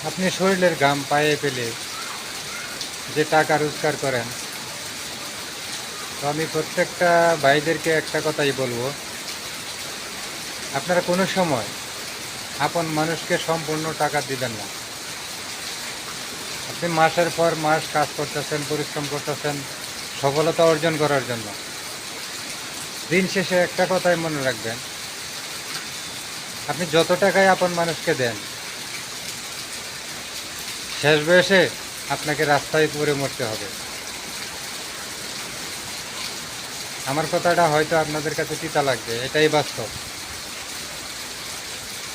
আপনি শরীরের ঘাম পায়ে ফেলে যে টাকা রোজগার করেন, তো আমি প্রত্যেকটা ভাইদেরকে একটা কথাই বলবো, আপনারা কোনো সময় আপন মানুষকে সম্পূর্ণ টাকা দিবেন না। আপনি মাসের পর মাস কাজ করতেছেন, পরিশ্রম করতেছেন সফলতা অর্জন করার জন্য। দিন শেষে একটা কথাই মনে রাখবেন, আপনি যত টাকাই আপন মানুষকে দেন, শেষ বয়সে আপনাকে রাস্তায় পড়ে মরতে হবে। আমার কথাটা হয়তো আপনাদের কাছে তিতা লাগবে, এটাই বাস্তব।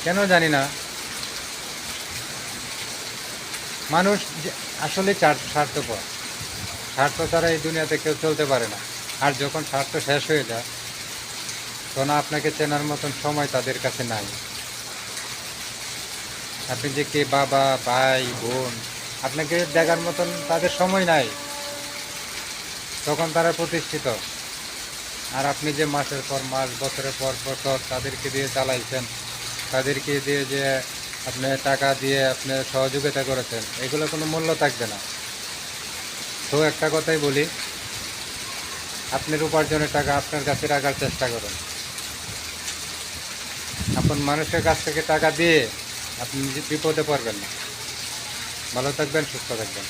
কেন জানি না, মানুষ আসলে স্বার্থপর। স্বার্থ ছাড়া এই দুনিয়াতে কেউ চলতে পারে না। আর যখন স্বার্থ শেষ হয়ে যায়, তখন আপনাকে চেনার মতন সময় তাদের কাছে নাই। আপনি যে কে বাবা, ভাই, বোন, আপনাকে দেখার মতন তাদের সময় নাই। তখন তারা প্রতিষ্ঠিত। আর আপনি যে মাসের পর মাস, বছরের পর বছর তাদেরকে দিয়ে চালাইছেন, তাদেরকে দিয়ে যে আপনি টাকা দিয়ে আপনি সহযোগিতা করেছেন, এগুলো কোনো মূল্য থাকবে না। তো একটা কথাই বলি, আপনার উপার্জনের টাকা আপনার কাছে রাখার চেষ্টা করুন। আপন মানুষের কাছ থেকে টাকা দিয়ে আপনি বিপদে পড়বেন না। ভালো থাকবেন, সুস্থ থাকবেন।